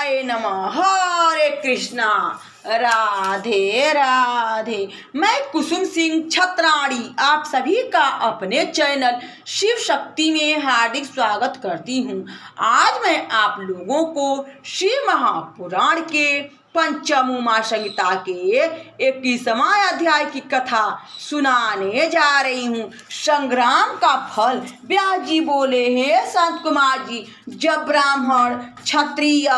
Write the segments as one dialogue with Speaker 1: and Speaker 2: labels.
Speaker 1: शिवाय नमः। हरे कृष्णा। राधे राधे। मैं कुसुम सिंह छत्राणी आप सभी का अपने चैनल शिव शक्ति में हार्दिक स्वागत करती हूँ। आज मैं आप लोगों को शिव महापुराण के पंचम उमा संहिता के 21वां अध्याय की कथा सुनाने जा रही हूँ। संग्राम का फल। व्यास जी बोले, हे संत कुमार जी, जब ब्राह्मण, क्षत्रिय,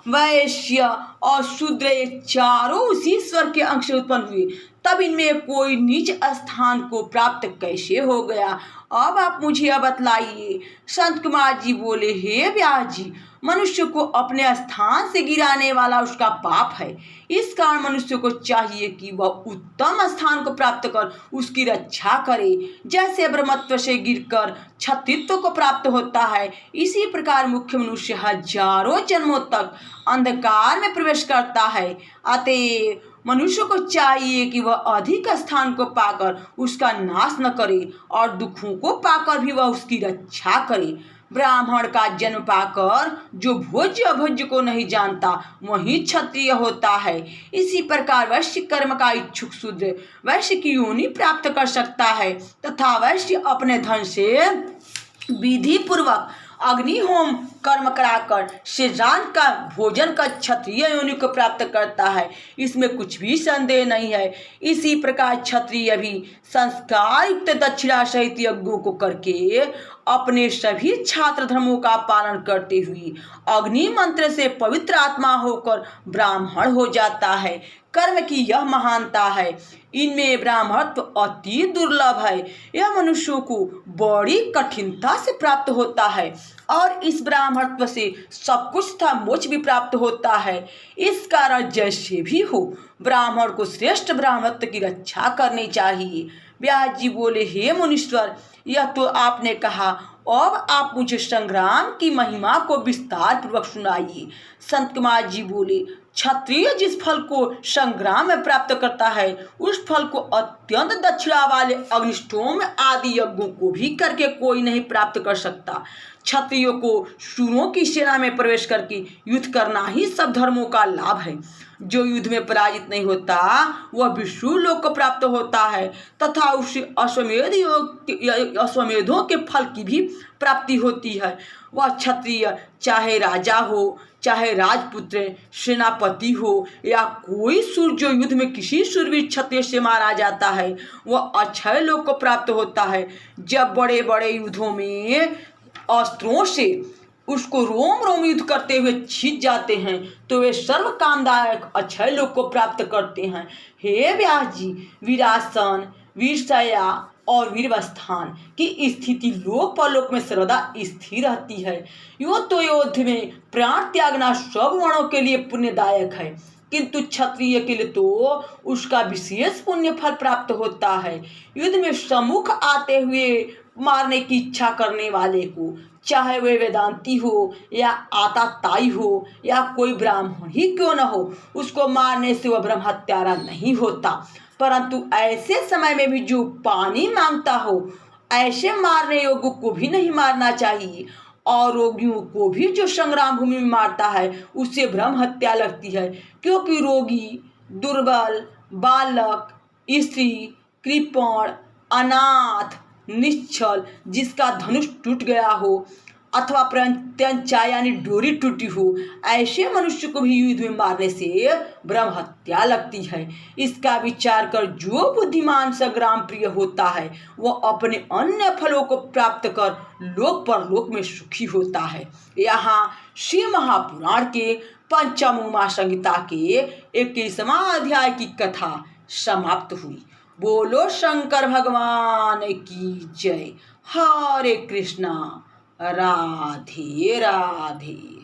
Speaker 1: वैश्य और शूद्र ये चारों उसी ईश्वर के अंश से उत्पन्न हुए, तब इनमें कोई नीच स्थान को प्राप्त कैसे हो गया? अब आप मुझे यह बतलाइए। संत कुमार जी बोले, हे व्यास जी, मनुष्य को अपने स्थान से गिराने वाला उसका पाप है। इस कारण मनुष्य को चाहिए कि वह उत्तम स्थान को प्राप्त कर उसकी रक्षा करे। जैसे ब्रह्मत्व से गिरकर क्षत्रित्व को प्राप्त होता है, इसी प्रकार मुख्य मनुष्य हजारों जन्मों तक अंधकार में प्रवेश करता है। अतएव मनुष्य को चाहिए कि वह अधिक स्थान को पाकर उसका नाश न करे और दुखों को पाकर भी वह उसकी रक्षा करे। ब्राह्मण का जन्म पाकर जो भोज्य अभोज्य को नहीं जानता वही क्षत्रिय होता है। इसी प्रकार वैश्य कर्म का इच्छुक शूद्र वैश्य की योनि प्राप्त कर सकता है तथा वैश्य अपने धन से विधि पूर्वक अग्निहोम कर्म कराकर श्रीराम का भोजन का क्षत्रिय योनि को प्राप्त करता है। इसमें कुछ भी संदेह नहीं है। इसी प्रकार क्षत्रिय भी संस्कार युक्त दक्षिणा सहित यज्ञों को करके अपने सभी छात्र धर्मों का पालन करते हुए अग्नि मंत्र से पवित्र आत्मा होकर ब्राह्मण हो जाता है। कर्म की यह महानता है। इनमें ब्राह्मणत्व अति दुर्लभ है। यह मनुष्यों को बड़ी कठिनता से प्राप्त होता है और इस ब्राह्मणत्व से सब कुछ था मोक्ष भी प्राप्त होता है। इस कारण जैसे भी हो ब्राह्मण को श्रेष्ठ ब्राह्मणत्व की रक्षा करनी चाहिए। व्यास जी बोले, हे मुनीश्वर, यह तो आपने कहा, अब आप मुझे संग्राम की महिमा को विस्तार पूर्वक सुनाइए। संत कुमार जी बोले, क्षत्रिय जिस फल को संग्राम में प्राप्त करता है उस फल को अत्यंत दक्षिणा वाले अग्निष्टोम आदि यज्ञों को भी करके कोई नहीं प्राप्त कर सकता। क्षत्रियों को शूरों की सेना में प्रवेश करके युद्ध करना ही सब धर्मों का लाभ है। जो युद्ध में पराजित नहीं होता वह विष्णु लोक को प्राप्त होता है तथा उसे अश्वमेधों के फल की भी प्राप्ति होती है। वह क्षत्रिय चाहे राजा हो, चाहे राजपुत्र, सेनापति हो या कोई सूर जो युद्ध में किसी शूरवीर क्षत्रिय से मारा जाता है वह अक्षय लोक को प्राप्त होता है। जब बड़े बड़े युद्धों में अस्त्रों से उसको रोम रोम युद्ध करते हुए छिप जाते हैं तो वे सर्व कामदायक अक्षय लोक को प्राप्त करते हैं। हे व्यास जी, वीरासन, वीरशैया और वीरवस्थान की स्थिति लोक परलोक में सर्वदा स्थिर रहती है। यो तो युद्ध में प्राण त्यागना सब वर्णों के लिए पुण्यदायक है, किंतु क्षत्रिय के लिए तो उसका विशेष पुण्य फल प्राप्त होता है। युद्ध में सम्मुख आते हुए मारने की इच्छा करने वाले को, चाहे वे वेदांती हो या आताताई हो या कोई ब्राह्मण ही क्यों न हो, उसको मारने से वह ब्रह्म हत्यारा नहीं होता। परंतु ऐसे समय में भी जो पानी मांगता हो, ऐसे मारने योग्य को भी नहीं मारना चाहिए। और रोगियों को भी जो संग्राम भूमि में मारता है उससे ब्रह्म हत्या लगती है, क्योंकि रोगी, दुर्बल, बालक, स्त्री, कृपण, अनाथ, निश्चल, जिसका धनुष टूट गया हो अथवा प्रत्यंचा यानी डोरी टूटी हो, ऐसे मनुष्य को भी युद्ध में मारने से ब्रह्म हत्या लगती है। इसका विचार कर जो बुद्धिमान संग्राम प्रिय होता है वह अपने अन्य फलों को प्राप्त कर लोक परलोक में सुखी होता है। यहाँ शिव महापुराण के पंचम उमा संहिता के 21वां अध्याय की कथा समाप्त हुई। बोलो शंकर भगवान की जय। हरे कृष्णा। राधे राधे।